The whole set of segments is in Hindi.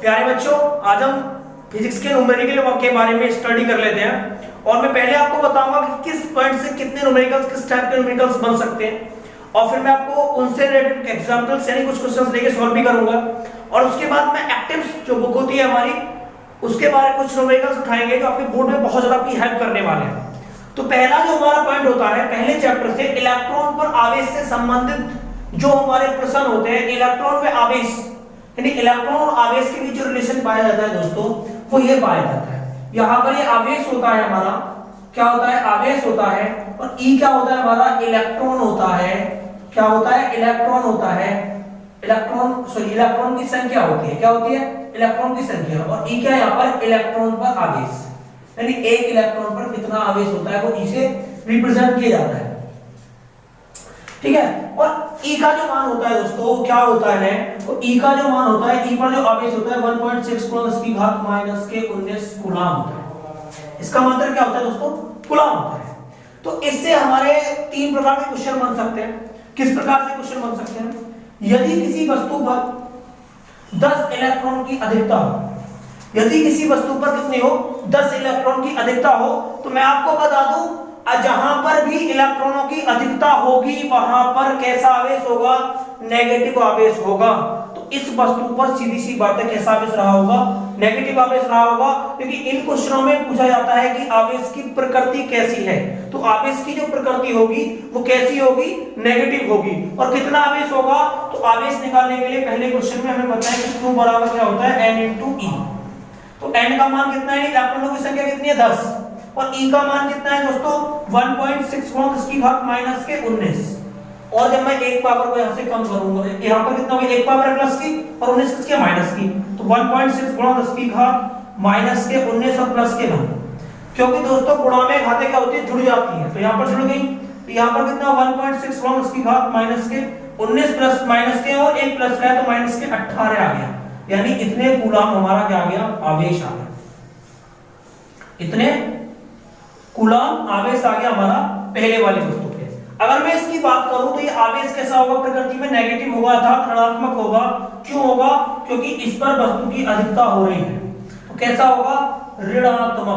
प्यारे बच्चों, आज हम फिजिक्स के न्यूमेरिकल के बारे में स्टडी कर लेते हैं और मैं पहले आपको बताऊंगा कि किस पॉइंट से कितने न्यूमेरिकल्स, किस टाइप के न्यूमेरिकल्स बन सकते हैं और फिर मैं आपको उनसे रिलेटेड एग्जांपल्स यानी कुछ क्वेश्चंस लेके सॉल्व भी करूंगा और उसके बाद मैं एक्टिव्स जो बुक होती है हमारी उसके बारे में कुछ न्यूमेरिकल्स उठाएंगे जो आपके बोर्ड में बहुत ज्यादा आपकी हेल्प करने वाले हैं। तो पहला जो हमारा पॉइंट होता है पहले चैप्टर से इलेक्ट्रॉन पर आवेश से संबंधित जो हमारे प्रश्न होते हैं, इलेक्ट्रॉन पे आवेश यानी इलेक्ट्रॉन और आवेश के बीच जो रिलेशन पाया जाता है दोस्तों वो ये पाया जाता है। यहाँ पर ये आवेश होता है हमारा, क्या होता है, आवेश होता है और ई क्या होता है हमारा, इलेक्ट्रॉन होता है। क्या होता है, इलेक्ट्रॉन होता है। इलेक्ट्रॉन की संख्या होती है, क्या होती है, इलेक्ट्रॉन की संख्या। और ई क्या, यहाँ पर इलेक्ट्रॉन पर आवेश यानी एक इलेक्ट्रॉन पर कितना आवेश होता है वो ई से रिप्रेजेंट किया जाता है, ठीक है। और E का जो मान होता है दोस्तों क्या होता है, तो E का जो मान होता है, E पर जो आवेश होता है 1.6 × 10⁻⁻⁰ कूलाम होता है। इसका मतलब क्या होता है दोस्तों, कूलाम होता है। तो इससे हमारे तीन प्रकार के क्वेश्चन बन सकते हैं। किस प्रकार से क्वेश्चन बन सकते हैं, यदि किसी वस्तु पर 10 इलेक्ट्रॉन की अधिकता हो, यदि किसी वस्तु पर कितनी हो, 10 इलेक्ट्रॉन की अधिकता हो, तो मैं आपको बता दूं जहां पर भी इलेक्ट्रॉनों की अधिकता होगी वहां पर कैसा आवेश होगा, नेगेटिव आवेश होगा। तो इस वस्तु पर सीधी सी बात है कैसा आवेश रहा होगा, नेगेटिव आवेश रहा होगा। क्योंकि इन क्वेश्चनों में पूछा जाता है कि आवेश की प्रकृति कैसी है, तो आवेश की जो प्रकृति होगी वो कैसी होगी, नेगेटिव होगी। और कितना आवेश होगा, तो आवेश निकालने के लिए पहले क्वेश्चन में हमें बताया कि Q बराबर क्या होता है, N × E। तो N का मान कितना है, इलेक्ट्रॉनों की संख्या कितनी है, 10 और E का मान कितना है दोस्तों 1.6 × 10⁻⁻⁹। और जब मैं एक पावर को यहां से कम करूंगा, यहां पर कितना होगा, एक पावर है प्लस की और 19 किसके, माइनस की। तो 1.6 × 10⁻⁻⁹ और प्लस के 1, क्योंकि दोस्तों गुणा में घातें क्या होती है, जुड़ जाती है। तो यहां पर जुड़ गई, तो यहां पर कितना 1.6 × 10⁻⁻⁹ प्लस माइनस के और एक प्लस का है तो माइनस के 18 आ गया। यानी इतने कूलाम हमारा क्या आ गया, आवेश आ गया। इतने कूलाम आवेश आ गया हमारा पहले वाली वस्तु पे। अगर मैं इसकी बात करूं तो ये आवेश कैसा होगा, प्रकृति में नेगेटिव होगा अर्थात ऋणात्मक होगा। क्यों होगा, क्योंकि इस पर वस्तु की अधिकता हो रही है। तो कैसा होगा, ऋणात्मक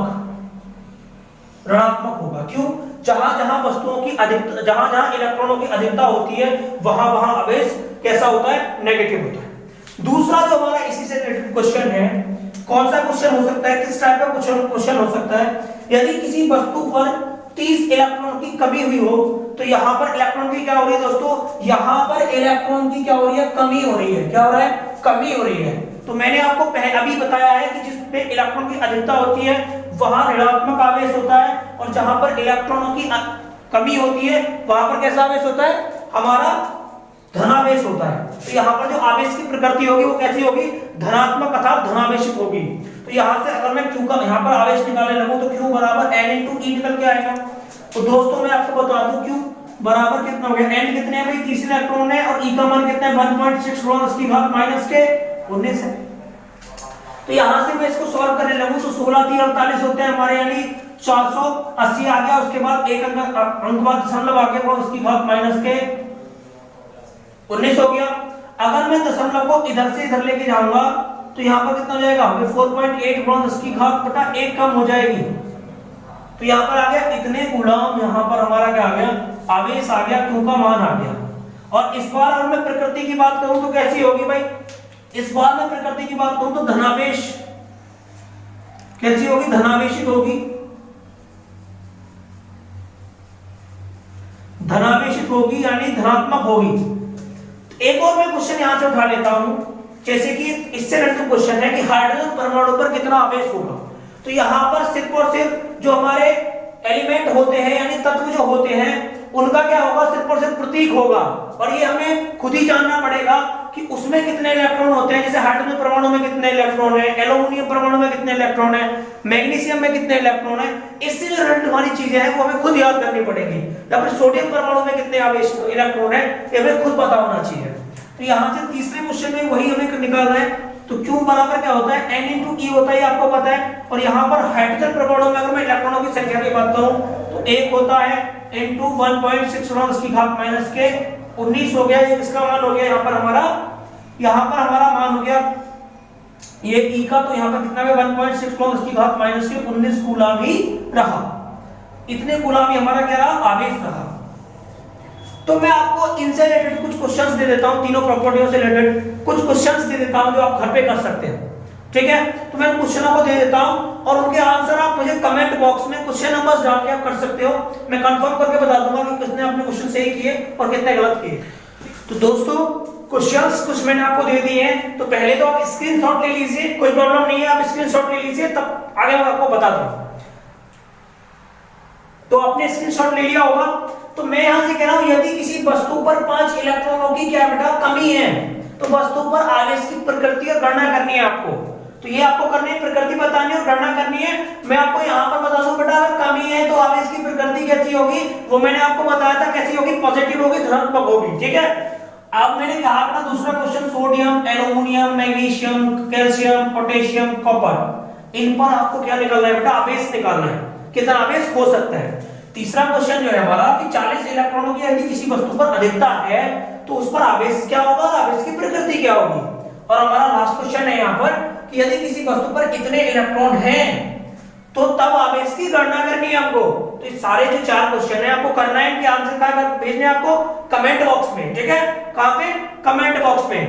होगा। क्यों, जहां जहां वस्तुओं की अधिकता, जहां जहां इलेक्ट्रॉनों की अधिकता होती है वहां वहां आवेश कैसा होता है, नेगेटिव होता है। दूसरा जो हमारा इसी से रिलेटेड क्वेश्चन है, कौन सा क्वेश्चन हो सकता है, किस टाइप का क्वेश्चन हो सकता है, यदि किसी वस्तु पर 30 इलेक्ट्रॉन की कमी हुई हो, तो यहां पर इलेक्ट्रॉन की क्या हो रही है दोस्तों, यहां पर इलेक्ट्रॉन की क्या हो रही है, कमी हो रही है। क्या हो रहा है, कमी हो रही है। तो मैंने आपको अभी बताया है कि जिस पे इलेक्ट्रॉन की अधिकता होती है वहां ऋणात्मक आवेश होता है और जहां पर इलेक्ट्रॉनों की कमी होती है वहां पर कैसा आवेश होता है, हमारा धनावेश होता है। तो यहाँ पर जो आवेश की प्रकृति होगी वो कैसी होगी, धनात्मक अर्थात धनावेशित होगी। तो यहाँ से अगर मैं Q का यहाँ पर आवेश निकालने लगूं तो Q बराबर N × E निकल के आएगा। तो दोस्तों मैं आपको बता दूं Q बराबर कितना हो गया, N कितने है भाई, 30 इलेक्ट्रॉन है और E का मान कितना है 1.6 × 10⁻⁻⁰ तो यहाँ से मैं इसको सॉल्व करने लगूं तो 16 3 48 होते हैं हमारे, यानी 480 आ गया। उसके बाद एक अंक बाद दशमलव आ गया और उसकी घात -19 हो गया। अगर मैं दशमलव को इधर से इधर लेके जाऊंगा तो यहाँ पर कितना हो जाएगा, 4.8 × 10⁻⁸ कम हो जाएगी। तो यहाँ पर आ गया इतने कूलाम, यहाँ पर हमारा क्या आ गया, आवेश आ गया, Q का मान आ गया। और इस बार अगर मैं प्रकृति की बात करूं तो कैसी होगी भाई, इस बार मैं प्रकृति की बात करूं तो धनावेश कैसी होगी, धनावेशित होगी, धनावेशित होगी यानी धनात्मक होगी। एक और मैं क्वेश्चन यहां से उठा लेता हूं, जैसे कि इससे रिलेटेड क्वेश्चन है कि हाइड्रोजन परमाणु पर कितना आवेश होगा। तो यहां पर सिर्फ और सिर्फ जो हमारे एलिमेंट होते हैं यानी तत्व जो होते हैं उनका क्या होगा, सिर्फ और सिर्फ प्रतीक होगा। और ये हमें खुद ही जानना पड़ेगा कि उसमें कितने इलेक्ट्रॉन होते हैं। जैसे हाइड्रोजन परमाणु में कितने इलेक्ट्रॉन है, एल्युमिनियम परमाणु में कितने इलेक्ट्रॉन है, मैग्नीशियम में कितने इलेक्ट्रॉन है। इससे जो रिलेटेड वाली चीजें हैं वो हमें खुद याद करनी पड़ेगी। या फिर सोडियम परमाणु में कितने आवेश इलेक्ट्रॉन है ये हमें खुद पता होना चाहिए। तो यहाँ से तीसरे क्वेश्चन में वही हमें निकालना है। तो Q बराबर क्या होता है, N × E होता है, आपको पता है। और यहाँ पर हाइड्रोजन परमाणु में अगर मैं इलेक्ट्रॉनों की संख्या की बात करूं तो एक होता है × 1.6 × 10⁻⁻⁹ 19 हो गया। ये किसका मान हो गया, यहाँ पर हमारा मान हो गया ये ई का तो यहाँ पर कितना है 1.6 10 की घात माइनस के 19 कूलम ही रहा। इतने कूलम ही हमारा क्या रहा, आवेश रहा। तो मैं आपको इनसे रिलेटेड कुछ क्वेश्चंस दे देता हूं, तीनों प्रॉपर्टियों से रिलेटेड कुछ क्वेश्चंस दे देता हूं जो आप घर पे कर सकते हैं, ठीक है। तो मैं क्वेश्चनों को दे देता हूं और उनके आंसर आप मुझे कमेंट बॉक्स में क्वेश्चन नंबर्स डाल के आप कर सकते हो। मैं कंफर्म करके बता दूंगा कि किसने अपने क्वेश्चन सही किए और कितने गलत किए। तो दोस्तों क्वेश्चंस कुछ मैंने आपको दे दिए हैं, तो पहले तो आप स्क्रीनशॉट ले लीजिए, कोई प्रॉब्लम नहीं है, आप स्क्रीनशॉट ले लीजिए, तब आगे मैं आपको बता दूंगा। तो आपने स्क्रीनशॉट ले लिया होगा। तो मैं यहां से कह रहा हूं यदि किसी वस्तु पर 5 इलेक्ट्रॉनों की क्या बेटा कमी है, तो वस्तु पर आवेश की प्रकृति और गणना करनी है आपको। तो ये आपको करनी है, प्रकृति बतानी है और गणना करनी है। मैं आपको यहां पर बता दूं बेटा, अगर कमी है तो आवेश की प्रकृति कैसी होगी, वो मैंने आपको बताया था कैसी होगी, पॉजिटिव होगी, धनात्मक होगी, ठीक है। अब मैंने कहा अपना दूसरा question sodium, aluminium, magnesium, calcium, potassium, copper, इन पर आपको क्या निकालना है बेटा, आवेश निकालना है, कितना आवेश हो सकता है। तीसरा क्वेश्चन जो है हमारा कि 40 इलेक्ट्रॉनों की यदि किसी वस्तु पर अधिकता है तो उस पर आवेश क्या होगा, आवेश की प्रकृति क्या होगी। और हमारा लास्ट क्वेश्चन है यहाँ पर कि यदि किसी वस्तु पर इतने इलेक्ट्रॉन हैं तो तब आवेश की गणना करनी है हमको। तो ये सारे जो 4 क्वेश्चन है आपको करना है, इनके आंसर कहां भेजने हैं आपको, कमेंट बॉक्स में, ठीक है। कहां पे, कमेंट बॉक्स में।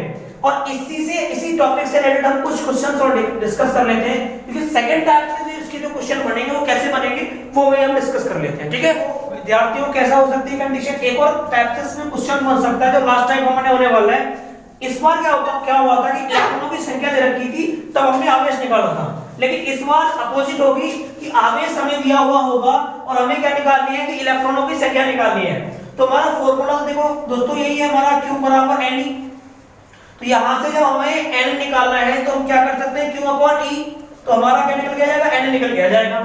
और इसी टॉपिक से रिलेटेड हम कुछ क्वेश्चंस और डिस्कस कर लेते हैं, क्योंकि सेकंड टाइप से इसके जो क्वेश्चन बनेंगे वो कैसे बनेंगे वो हम डिस्कस कर लेते हैं, ठीक है। विद्यार्थियों कैसा हो सकती है कंडीशन, एक और टाइप से इसमें क्वेश्चन बन सकता है जो लास्ट टाइम हमारे होने वाला है। इस बार क्या हुआ था कि इलेक्ट्रॉनों की संख्या दे रखी थी, तब हमने आवेश निकाला था। लेकिन इस बार अपोजिट होगी कि आवेश हमें दिया हुआ होगा और हमें क्या निकालनी है कि इलेक्ट्रॉनों की संख्या निकालनी है। तो हमारा फॉर्मूला देखो दोस्तों यही है हमारा, Q बराबर Ne। तो यहां से जब हमें n निकालना है तो हम क्या कर सकते हैं, Q अपॉन E, तो हमारा क्या निकल के आ जाएगा, n निकल के आ जाएगा।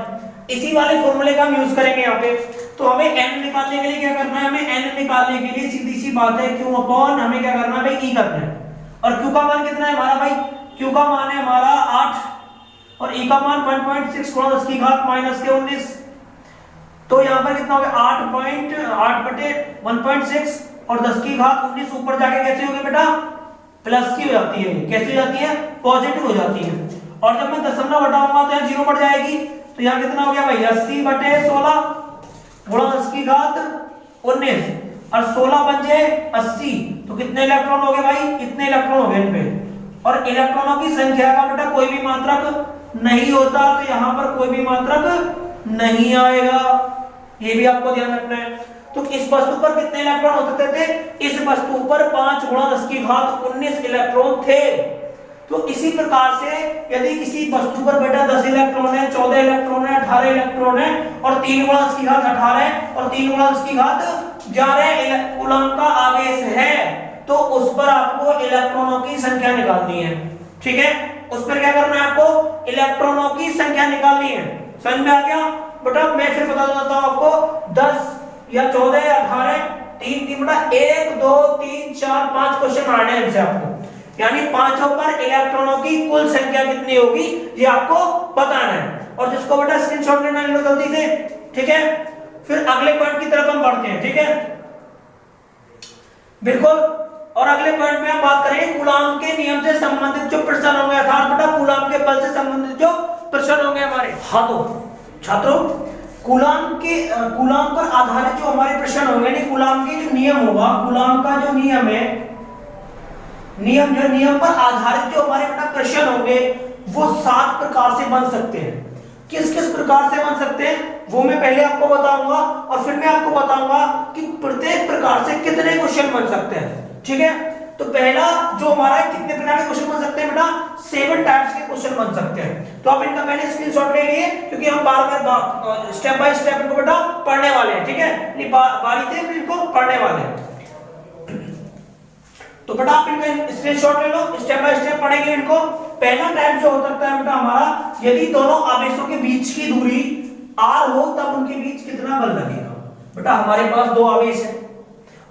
इसी वाले फॉर्मूले का हम यूज करेंगे यहाँ पे। तो हमें n निकालने के लिए क्या करना है, हमें n निकालने के लिए सीधी सी बात है Q अपॉन हमें क्या करना है भाई, E करना है। और Q का मान कितना है हमारा भाई, Q का मान है हमारा 8 और E का मान 1.6 गुणा 10 की घात माइनस के 19। तो यहाँ पर कितना हो गया 8.8 बटे 1.6 और 10 की घात 19 ऊपर जाके कैसे होगी बेटा, प्लस की हो जाती है, कैसी हो जाती है, पॉजिटिव हो जाती है। और जब मैं दशमलव हटाऊंगा तो यहाँ 0 बढ़ जाएगी। तो यहाँ कितना हो गया भाई 80 बटे 16 गुणा 10 की घात 19 और 16 बन जाए 80। तो कितने इलेक्ट्रॉन हो गए भाई, इतने इलेक्ट्रॉन हो गए इनपे। और इलेक्ट्रॉनों की संख्या का बेटा कोई भी मात्रक नहीं होता, तो यहाँ पर कोई भी मात्रक नहीं आएगा, ये भी आपको ध्यान रखना है। तो इस वस्तु पर कितने इलेक्ट्रॉन हो सकते थे, इस वस्तु पर 5 गुणा 10 की घात 19 इलेक्ट्रॉन थे। तो इसी प्रकार से यदि किसी वस्तु पर बेटा 10 इलेक्ट्रॉन है, 14 इलेक्ट्रॉन है, 18 इलेक्ट्रॉन है और 3 गुणा 10 की घात 18 और 3 गुणा 10 की घात 11 कूलम का आवेश है, तो उस पर आपको इलेक्ट्रॉनों की संख्या निकालनी है, ठीक है। उस पर क्या करना है आपको, इलेक्ट्रॉनों की संख्या निकालनी है। समझ में आ गया बेटा। मैं फिर बता देता हूं आपको, 10 या 14 या 18 3 बेटा 1 2 3 4 5 क्वेश्चन बनाने हैं इनसे आपको, यानी पांचों पर इलेक्ट्रॉनों की कुल संख्या कितनी होगी ये आपको बताना है। और जिसको बेटा स्क्रीनशॉट लेना है लो जल्दी से, ठीक है। फिर अगले पॉइंट की तरफ हम बढ़ते हैं, ठीक है, बिल्कुल। और अगले पॉइंट में हम बात करेंगे कूलॉम के नियम से संबंधित जो प्रश्न होंगे, अर्थात बेटा कूलॉम के बल से संबंधित जो प्रश्न होंगे हमारे। हाँ तो छात्रों कूलॉम पर आधारित जो हमारे प्रश्न होंगे, नहीं कूलॉम के जो नियम होगा, कूलॉम का जो नियम है, नियम पर आधारित जो हमारे बेटा प्रश्न होंगे वो 7 प्रकार से बन सकते हैं। किस किस प्रकार से बन सकते हैं वो मैं पहले आपको बताऊंगा और फिर मैं आपको बताऊंगा कि प्रत्येक प्रकार से कितने क्वेश्चन बन सकते हैं, ठीक है। तो पहला जो हमारा कितने प्रकार के क्वेश्चन बन सकते हैं बेटा, 7 टाइप्स के क्वेश्चन बन सकते हैं। तो आप इनका पहले स्क्रीनशॉट ले लिए, क्योंकि हम बार-बार स्टेप बाय स्टेप इनको बेटा पढ़ने वाले हैं, ठीक है, बारी से इनको पढ़ने वाले हैं। तो बेटा आप इनका स्क्रीनशॉट ले लो, स्टेप बाय स्टेप पढ़ेंगे इनको। पहला टाइप जो हो सकता है बेटा हमारा, यदि दोनों आवेशों के बीच की दूरी r हो तब उनके बीच कितना बल लगेगा। बेटा हमारे पास 2 आवेश है,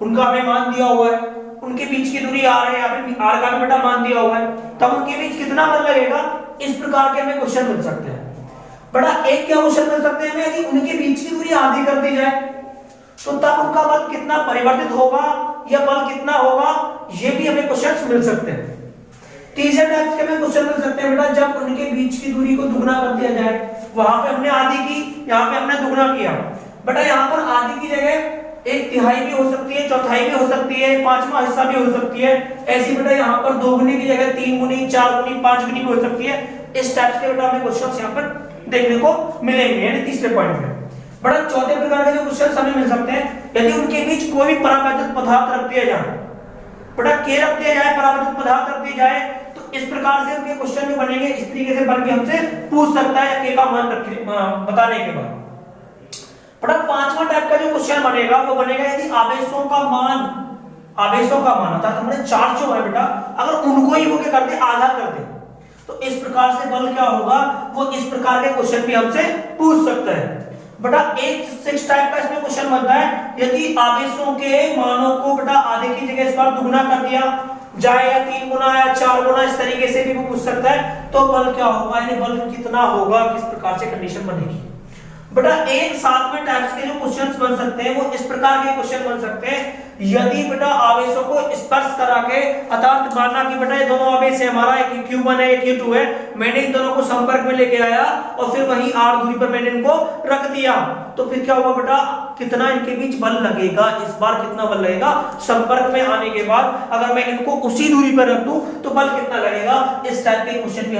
उनका हमें मान दिया हुआ है, उनके बीच की दूरी r है, यहाँ पे r का बेटा मान दिया हुआ है, तब उनके बीच कितना बल लगेगा। इस प्रकार के हमें क्वेश्चन मिल सकते हैं। बेटा एक क्या क्वेश्चन मिल सकते हैं हमें, यदि उनके बीच की दूरी आधी कर दी जाए तो तब उनका बल कितना परिवर्तित होगा या बल कितना होगा, ये भी हमें क्वेश्चंस मिल सकते हैं। तीसरे टाइप के में क्वेश्चन कर सकते हैं बेटा, जब उनके बीच की दूरी को दुगना कर दिया जाए। वहां पे हमने आधी की, यहाँ पे हमने दुगना किया। बेटा यहाँ पर आधी की जगह एक तिहाई भी हो सकती है, चौथाई भी हो सकती है, पांचवा हिस्सा भी हो सकती है। ऐसी बेटा यहाँ पर 2 गुनी की जगह 3 गुनी, 4 गुनी, 5 गुनी भी हो सकती है। इस टाइप के बेटा हमें क्वेश्चन यहाँ पर देखने को मिलेंगे, यानी तीसरे पॉइंट में। बड़ा चौथे प्रकार के जो क्वेश्चन हमें मिल सकते हैं, यदि उनके बीच कोई भी परावैद्युत पदार्थ रख दिया जाए, बेटा के रख दिया जाए, परावैद्युत पदार्थ रख दिया जाए, तो इस प्रकार से उनके क्वेश्चन भी बनेंगे। इस तरीके से बन के हमसे पूछ सकता है के का मान बताने के बाद। बेटा पांचवा टाइप का जो क्वेश्चन बनेगा वो बनेगा यदि आवेशों का मान अर्थात हमने चार्ज जो है बेटा, अगर उनको ही वो क्या कर दे, आधा कर दे, तो इस प्रकार से बल क्या होगा, वो इस प्रकार के क्वेश्चन भी हमसे पूछ सकता है। बेटा एक 6 टाइप का इसमें क्वेश्चन बनता है, यदि आवेशों के मानों को बेटा आधे की जगह इस बार दुगना कर दिया जाए, या 3 गुना या 4 गुना, इस तरीके से भी वो पूछ सकता है, तो बल क्या होगा, यानी बल कितना होगा, किस प्रकार से कंडीशन बनेगी। बेटा एक साथ में टाइप्स के जो क्वेश्चंस बन सकते हैं वो इस प्रकार के क्वेश्चन बन सकते हैं, यदि बेटा आवेशों को स्पर्श करा के, अर्थात मानना कि बेटा ये दोनों आवेश है हमारा, एक Q1 है, एक Q2 है, मैंने इन दोनों को संपर्क में लेके आया और फिर वहीं r दूरी पर मैंने इनको रख दिया, तो फिर क्या होगा बेटा, कितना इनके बीच बल लगेगा, इस बार कितना बल लगेगा संपर्क में आने के बाद। अगर मैं इनको उसी दूरी पर रख दूं तो बल कितना लगेगा, इस टाइप के क्वेश्चन भी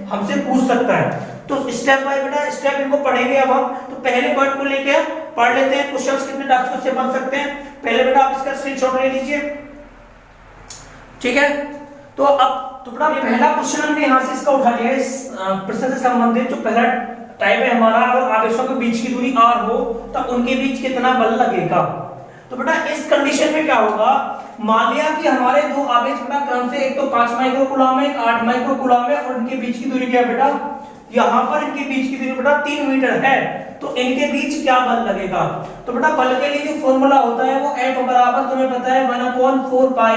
हमसे पूछ सकता है। तो स्टेप बाय बेटा स्टेप इनको पढ़ेंगे अब हम। तो पहले पॉइंट को लेके पढ़ लेते हैं, क्वेश्चंस कितने टाइप्स से बन सकते हैं। पहले बेटा आप इसका स्क्रीनशॉट ले लीजिए, ठीक है। तो अब तो बेटा पहला क्वेश्चन हमने यहां से इसका उठा लिया, इस प्रश्न से संबंधित जो पहला टाइप है हमारा, अगर आवेशों के बीच की दूरी r हो तो उनके बीच कितना बल लगेगा। तो बेटा इस कंडीशन में क्या होगा, मान लिया कि हमारे दो आवेश बेटा क्रम से, एक तो 5 माइक्रो कूलम है, एक 8 माइक्रो कूलम है, और इनके बीच की दूरी क्या है बेटा, यहाँ पर इनके बीच की दूरी बेटा 3 मीटर है, तो इनके बीच क्या बल लगेगा। तो बेटा बल के लिए जो फॉर्मूला होता है वो F बराबर तुम्हें पता है 1/4 pi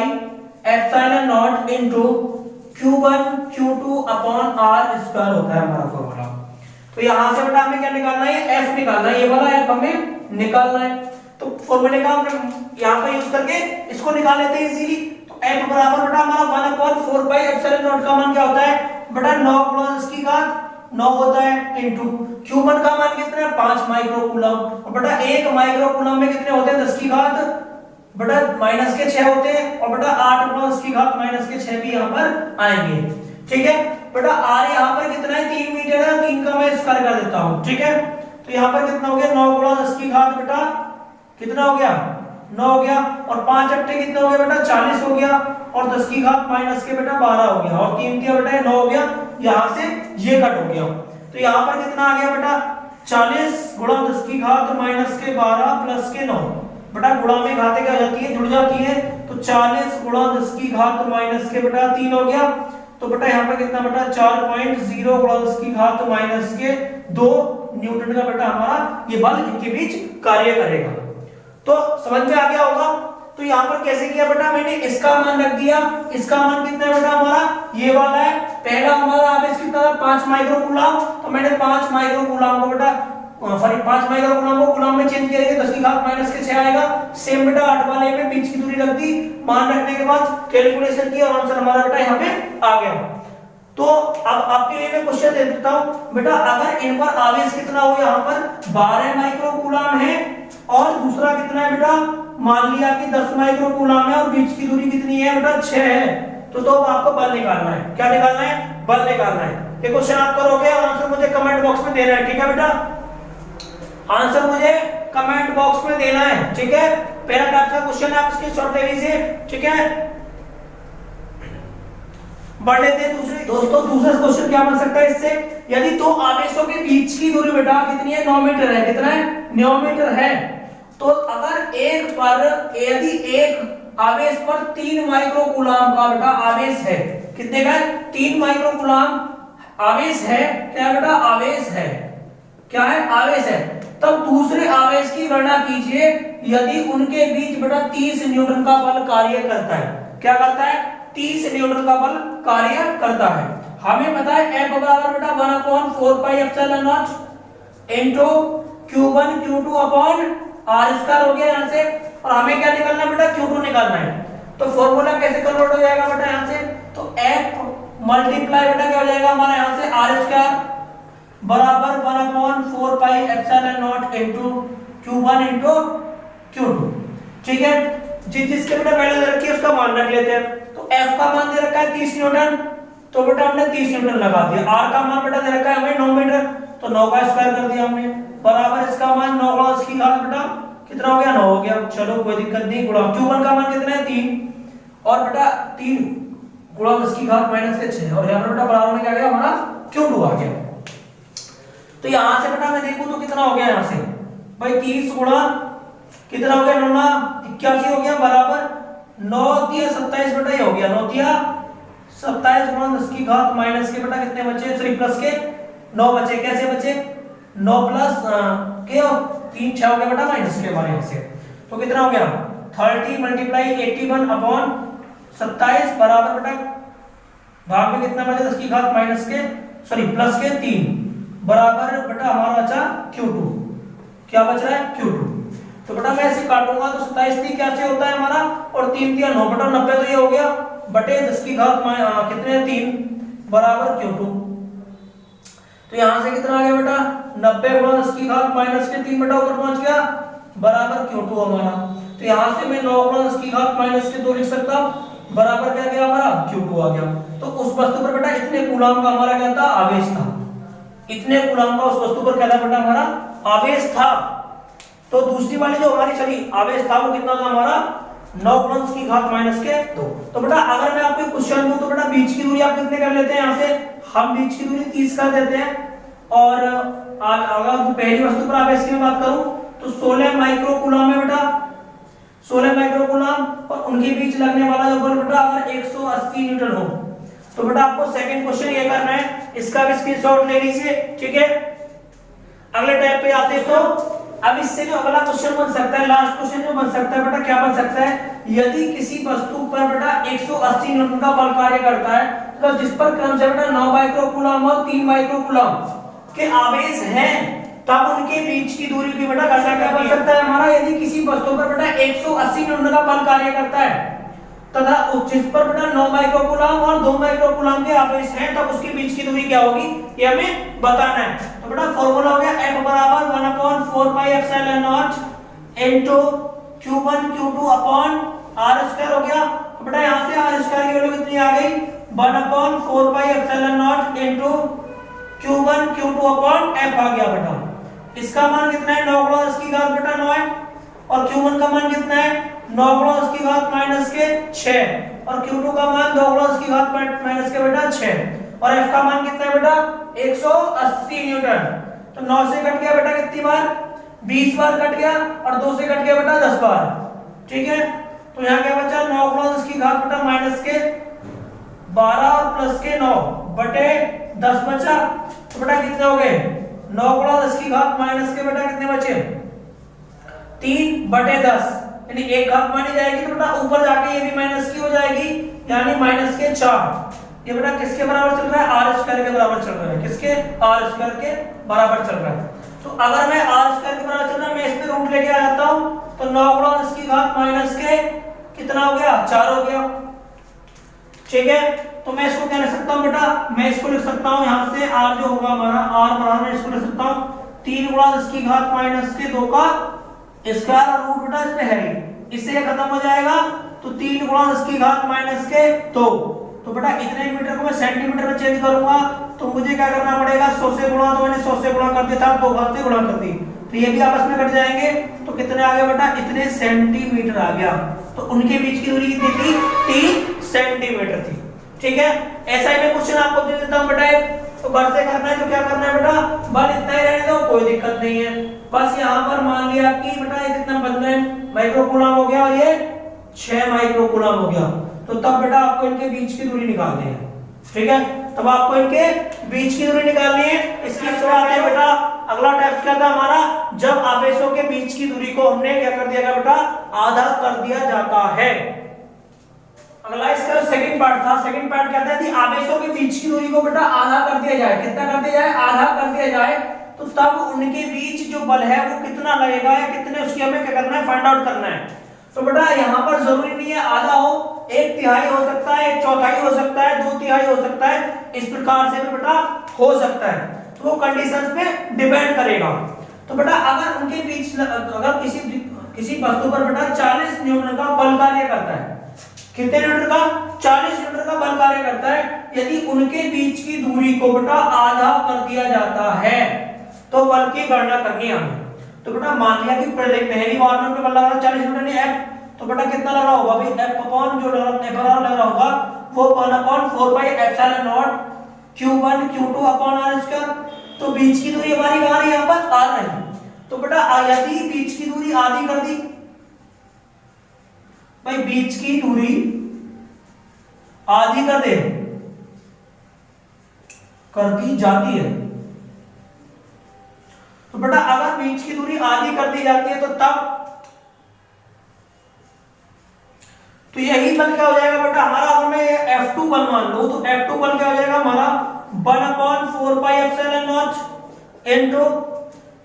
epsilon not into Q1 Q2 upon r square होता है हमारा फॉर्मूला। तो यहां से बेटा हमें क्या निकालना है, F निकालना है, ये वाला F हमें निकालना है। तो फॉर्मूले का हम यहां पर यूज करके इसको निकाल लेते हैं इजीली। तो F बराबर बेटा हमारा 1/4 पाई एप्सिलॉन नॉट का मान क्या होता है बेटा 9 गुणा 10 की घात 9 होता है, इनटू Q1 का मान कितना है 5 माइक्रो कूलम, और बेटा 1 माइक्रो कूलम में कितने होते हैं 10 की घात बेटा -6 होते हैं, और बेटा 8 गुणा 10 की घात -6 भी यहाँ पर आएंगे, ठीक है। बेटा r यहाँ पर कितना है 3 मीटर है, 3 का मैं स्क्वायर कर देता हूँ, ठीक है। तो यहाँ पर कितना हो गया 9 गुणा 10 की घात बेटा कितना हो गया 9 हो गया, और 5 अट्ठे कितना हो गया बेटा 40 हो गया, और 10 की घात माइनस के बेटा 12 हो गया, और 3 दिया बेटा 9 हो गया, यहाँ से ये कट हो गया। तो यहाँ पर कितना आ गया बेटा 40 गुणा 10 की घात माइनस के 12 प्लस के 9, बेटा गुणा में घातें क्या हो जाती है जुड़ जाती है, तो 40 गुणा 10 की घात माइनस के बेटा 3 हो गया। तो बेटा यहाँ पर कितना बेटा 4.0 गुणा 10 की घात माइनस के 2 न्यूटन का बेटा हमारा ये बल इनके बीच कार्य करेगा। तो समझ में आ गया होगा। तो यहाँ पर कैसे किया बेटा, मैंने इसका मान रख दिया, इसका मान कितना है बेटा हमारा ये वाला है, पहला हमारा आवेश कितना था 5 माइक्रो कूलम, तो मैंने 5 माइक्रो कूलम को बेटा सॉरी 5 माइक्रो कूलम को कूलम में चेंज किया, 10 की घात -6 आएगा। सेम बेटा 8 वाले में बीच की दूरी रख दी, मान रखने के बाद कैलकुलेशन की और आंसर हमारा बेटा यहाँ पे आ गया। तो अब आपके लिए मैं क्वेश्चन दे देता हूँ बेटा, अगर इन पर आवेश कितना हो, यहाँ पर 12 माइक्रो कूलम है और दूसरा कितना है बेटा मान लिया कि 10 माइक्रो कूलम है और बीच की दूरी कितनी है बेटा 6 है, तो आपको बल निकालना है। क्या निकालना है, बल निकालना है। ये क्वेश्चन आप करोगे और आंसर मुझे कमेंट बॉक्स में देना है, ठीक है बेटा, आंसर मुझे कमेंट बॉक्स में देना है, ठीक है। पहला टाइप का क्वेश्चन आप इसके शॉर्ट ले लीजिए, ठीक है। बढ़ लेते हैं दूसरे दोस्तों, दूसरा क्वेश्चन क्या बन सकता है इससे, यदि दो आवेशों के बीच की दूरी बेटा कितनी है 9 मीटर है, कितना है 9 मीटर है, तो अगर एक पर यदि एक आवेश पर 3 माइक्रो कूलम का बेटा आवेश है, कितने का 3 माइक्रो कूलम आवेश है, क्या बेटा आवेश है, क्या है आवेश है, तब दूसरे आवेश की गणना कीजिए यदि उनके बीच बेटा 30 न्यूटन का बल कार्य करता है। क्या करता है 30 न्यूटन का बल कार्य करता है। हमें पता है F बराबर बेटा 1/4 pi epsilon not into Q1 Q2 upon r square हो गया यहां से, और हमें क्या निकालना है बेटा Q2 निकालना है। तो फॉर्मूला कैसे कन्वर्ट हो जाएगा बेटा यहां से, तो F मल्टीप्लाई बेटा क्या हो जाएगा हमारा यहाँ से आर स्क्वायर बराबर 1/4 pi epsilon not into q1 into q2। ठीक है, जिसके बेटा पहले दे रखी है उसका मान रख लेते हैं। तो F का मान दे रखा है 30 न्यूटन, तो बेटा हमने 30 न्यूटन लगा दिया। R का मान बेटा दे रखा है हमें 9 मीटर, तो 9 का स्क्वायर कर दिया हमने, बराबर इसका मान 9 गुणा इसकी घात बेटा कितना हो गया 9 हो गया। चलो कोई दिक्कत नहीं, गुणा q1 का मान कितना है 3 और बेटा 3 गुणा इसकी घात माइनस के 6 और यहां पर बेटा बराबर में क्या आ गया हमारा q2 आ गया। तो यहां से बेटा मैं देखूं तो कितना हो गया यहां से भाई 30 गुणा कितना हो गया 9 81 हो गया बराबर 9 तिया 27 बेटा ये हो गया 9 तिया 27 गुणा 10 की घात माइनस के बेटा कितने बचे सॉरी प्लस के 9 बचे। कैसे बचे 9 प्लस के 3 6 हो गया बेटा माइनस के हमारे यहां से। तो कितना हो गया 30 मल्टीप्लाई 81 अपॉन 27 बराबर बेटा भाग में कितना बचा 10 की घात माइनस के सॉरी प्लस के 3 बराबर बेटा हमारा बचा q2। क्या बच रहा है q2। तो बेटा मैं ऐसे काटूंगा तो 27 3 क्या से होता है हमारा और 3 3 9 बटा 90 तो ये हो गया बटे 10 की घात कितने 3 बराबर q2। तो यहां से कितना आ गया बेटा 90 गुणा 10 की घात माइनस के 3 बटा ऊपर पहुंच गया बराबर q2 हमारा। तो यहां से मैं 9 गुणा 10 की घात माइनस के 2 लिख सकता बराबर क्या गया हमारा q2 आ गया। तो उस वस्तु पर बेटा इतने कूलम का हमारा क्या था आवेश था, इतने कूलम का उस वस्तु पर क्या था बेटा हमारा आवेश था। तो दूसरी वाली जो हमारी चली आवेश था वो कितना था हमारा 9 गुणा की घात माइनस के 2। तो बेटा अगर मैं आपको क्वेश्चन दूं तो बेटा बीच की दूरी आप कितने कर लेते हैं यहां से हम बीच की दूरी 30 कर देते हैं और अगर पहली वस्तु पर आवेश की बात करूं तो 16 माइक्रो कूलम है बेटा 16 माइक्रो कूलम और उनके बीच लगने वाला जो बल बेटा अगर 180 न्यूटन हो तो बेटा आपको सेकंड क्वेश्चन ये करना है, इसका भी स्क्रीनशॉट ले लीजिए। ठीक है, अगले टाइप पे आते तो अब इससे जो अगला क्वेश्चन बन सकता है लास्ट क्वेश्चन जो बन सकता है बेटा क्या बन सकता है यदि किसी वस्तु पर बेटा 180 न्यूटन का बल कार्य करता है तो जिस पर क्रम से बेटा 9 माइक्रो कूलम और 3 माइक्रो कूलम के आवेश हैं तब उनके बीच की दूरी की बेटा क्या बन सकता है हमारा यदि किसी वस्तु पर बेटा 180 न्यूटन का बल कार्य करता है तथा जिस पर बेटा 9 माइक्रो कूलम और 2 माइक्रो कूलम के आवेश हैं तब उसके बीच की दूरी क्या होगी ये हमें बताना है। तो बेटा फार्मूला हो गया F बराबर 1/4 pi epsilon not into q1 q2 upon r square हो गया। तो बेटा यहां से r स्क्वायर की वैल्यू कितनी आ गई 1/4 pi epsilon not into q1 q2 upon f आ गया बेटा। इसका मान कितना है 9 गुणा 10 की घात बेटा 9 है और q1 का मान कितना है 9 गुणा 10 की घात माइनस के 6 और q2 का मान 2 गुणा 10 की घात माइनस के बेटा 6 और f का मान कितना है बेटा 180 न्यूटन। तो 9 से कट गया बेटा कितनी बार 20 बार कट गया और 2 से कट गया बेटा 10 बार। ठीक है, तो यहाँ क्या बचा 9 गुणा 10 की घात बेटा माइनस के 12 और प्लस के 9 बटे 10 बचा। तो बेटा कितने हो गए 9 गुणा 10 की घात माइनस के बेटा कितने बचे 3 बटे 10 यानी एक घात मानी जाएगी तो बेटा ऊपर जाके ये भी माइनस की हो जाएगी यानी माइनस के 4। ये बेटा किसके बराबर चल रहा है आर स्क्वायर के बराबर चल रहा है, किसके आर स्क्वायर के बराबर चल रहा है। तो अगर मैं आर स्क्वायर के बराबर चल रहा है मैं इस पे रूट लेके आ जाता हूं तो 9 गुणा 10 की घात माइनस के कितना हो गया 4 हो गया। ठीक है, तो मैं इसको क्या लिख सकता हूं बेटा मैं इसको लिख सकता हूं यहां से r जो होगा हमारा r बराबर इसको लिख सकता हूं 3 गुणा 10 की घात माइनस के 2 का स्क्वायर और रूट बेटा इस पे है इससे खत्म हो जाएगा तो 3 गुणा 10 की घात माइनस के 2। तो बेटा इतने मीटर को मैं सेंटीमीटर में चेंज करूंगा तो मुझे क्या करना पड़ेगा 100 से गुणा, तो मैंने 100 से गुणा कर दिया था 2 घात से गुणा कर दी तो ये भी आपस में कट जाएंगे तो कितने आ गए बेटा इतने सेंटीमीटर आ गया। तो उनके बीच की दूरी कितनी थी 3 सेंटीमीटर थी। ठीक है, ऐसा ही मैं क्वेश्चन आपको दे देता हूं बेटा तो घर से करना है तो क्या करना है बेटा बल इतना ही रहने दो कोई दिक्कत नहीं है। बस यहाँ पर मान लिया कि बेटा ये कितना 15 माइक्रो कूलम हो गया और ये 6 माइक्रो कूलम हो गया। तो तब बेटा आपको इनके बीच की दूरी निकालनी है। ठीक है, तब आपको इनके बीच की दूरी निकालनी है। इसकी शुरुआत है बेटा अगला टाइप क्या था हमारा जब आवेशों के बीच की दूरी को हमने क्या कर दिया बेटा आधा कर दिया जाता है। अगला इसका सेकंड पार्ट था, सेकंड पार्ट कहता है कि आवेशों के बीच की दूरी को बेटा आधा कर दिया जाए। कितना कर दिया जाए आधा कर दिया जाए तो तब उनके बीच जो बल है वो कितना लगेगा या कितने उसकी हमें क्या करना है फाइंड आउट करना है। तो बेटा यहाँ पर जरूरी नहीं है आधा हो, 1/3 हो सकता है, 1/4 हो सकता है, 2/3 हो सकता है, इस प्रकार से भी बेटा हो सकता है। तो वो कंडीशंस पे डिपेंड करेगा। तो बेटा अगर उनके बीच अगर किसी वस्तु पर बेटा 40 न्यूटन का बल कार्य करता है, कितने न्यूटन का? 40 न्यूटन का बल कार्य करता है। यदि उनके बीच की दूरी को बेटा आधा कर दिया जाता है तो बल की गणना करनी है हमें। तो बेटा मान लिया कि पहली बार में बल लगा 40 न्यूटन F, तो बेटा कितना लगा होगा भाई? F अपॉन जो लगा होगा वो 1/4 pi epsilon not Q1 Q2 upon R square. तो बीच की दूरी हमारी कहां है? यहां पर R है। तो बेटा यदि बीच की दूरी आधी कर दी भाई, बीच की दूरी आधी कर दी जाती है। तो बेटा अगर बीच की दूरी आधी कर दी जाती है तो तब तो यही बल क्या हो जाएगा बेटा हमारा? अगर मैं F2 बल मान लूं तो F2 बल क्या हो जाएगा हमारा? 1/4 पाई एप्सिलॉन नॉट इनटू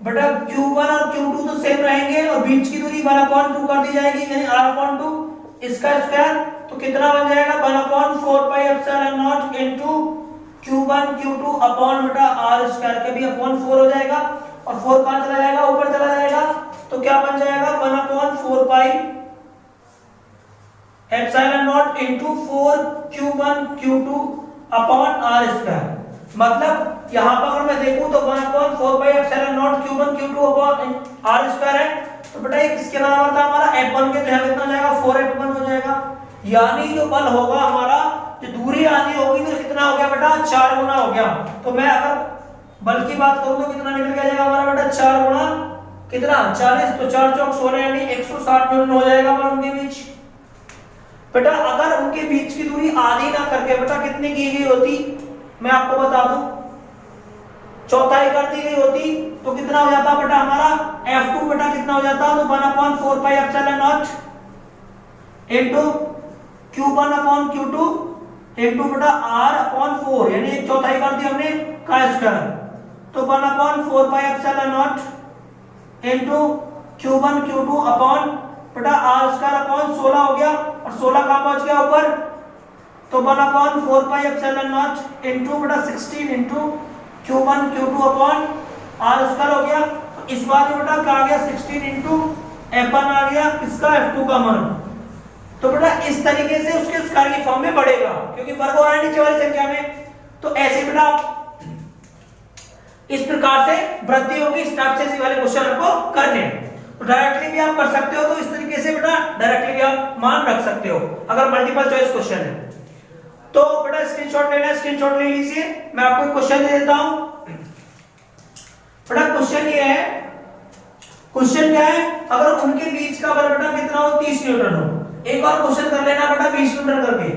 बेटा Q1 और Q2 तो सेम रहेंगे और बीच की दूरी 1/2 कर दी जाएगी, यानी R/2 इसका स्क्वायर। तो कितना बन जाएगा? 1/4 pi epsilon not into Q1 Q2 upon बेटा R स्क्वायर के भी अपॉन 4 हो जाएगा और 4 कहां चला जाएगा? ऊपर चला जाएगा। तो क्या बन जाएगा? 1/4 pi epsilon not into 4 Q1 Q2 upon R square. मतलब यहां पर अगर मैं देखूं तो 1/4 pi epsilon not Q1 Q2 upon R square है। तो बेटा ये किसके बराबर था हमारा? F1 के, तो यहां कितना हो जाएगा? 4F1 हो जाएगा। यानी जो बल होगा हमारा, जो दूरी आधी होगी तो कितना हो गया बेटा? 4 गुना हो गया। तो मैं अगर बल की बात करूं तो कितना निकल के आ जाएगा हमारा बेटा? 4 गुना कितना? 40। तो 4 चौक 16 यानी 160 न्यूटन हो जाएगा बल उनके बीच। बेटा अगर उनके बीच की दूरी आधी ना करके बेटा कितनी की गई होती, मैं आपको बता दूं, 1/4 कर दी गई होती तो कितना हो जाता बेटा हमारा? F2 बेटा कितना हो जाता? तो 1/4 pi epsilon not into Q1 upon Q2 into बेटा R/4, यानी 1/4 कर दी हमने का स्क्वायर। तो 1/4 pi epsilon not into Q1 Q2 upon बेटा R स्क्वायर अपॉन 16 हो गया और 16 कहां पहुंच गया? ऊपर। तो 1/4 पाई एप्सिलॉन नॉट इनटू बेटा 16 into Q1 Q2 upon R square हो गया। तो इस बार में बेटा क्या आ गया? 16 इनटू F1 आ गया, इसका F2 का मान। तो बेटा इस तरीके से उसके स्क्वायर की फॉर्म में बढ़ेगा क्योंकि वर्ग हो रहा है नीचे वाली संख्या में। तो ऐसे बेटा इस प्रकार से वृद्धि होगी, इस टाइप से वाले क्वेश्चन आपको करने। तो डायरेक्टली भी आप कर सकते हो, तो इस तरीके से बेटा डायरेक्टली भी आप मान रख सकते हो अगर मल्टीपल चॉइस क्वेश्चन है। तो बेटा स्क्रीनशॉट लेना है, स्क्रीनशॉट ले लीजिए। मैं आपको एक क्वेश्चन दे देता हूं। बेटा क्वेश्चन ये है, क्वेश्चन क्या है? अगर उनके बीच का बल बेटा कितना हो? 30 न्यूटन हो। एक और क्वेश्चन कर लेना बेटा 20 न्यूटन करके,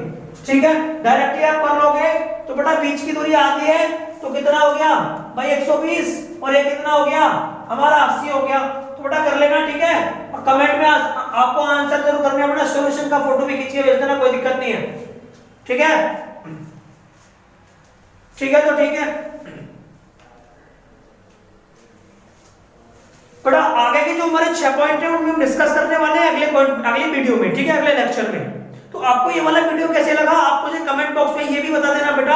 ठीक है? डायरेक्टली आप कर लोगे तो बेटा बीच की दूरी आधी है तो कितना हो गया भाई? 120 और ये कितना हो गया हमारा? 80 हो गया। तो बेटा कर लेना, ठीक है? और कमेंट में आपको आंसर जरूर करना बेटा, सॉल्यूशन का फोटो भी खींच के भेज देना, कोई दिक्कत नहीं है, ठीक है? ठीक है, तो ठीक है बेटा। आगे के जो हमारे 6 पॉइंट है उनमें हम डिस्कस करने वाले हैं अगले वीडियो में, ठीक है? अगले लेक्चर में। तो आपको ये वाला वीडियो कैसे लगा आप मुझे कमेंट बॉक्स में ये भी बता देना बेटा।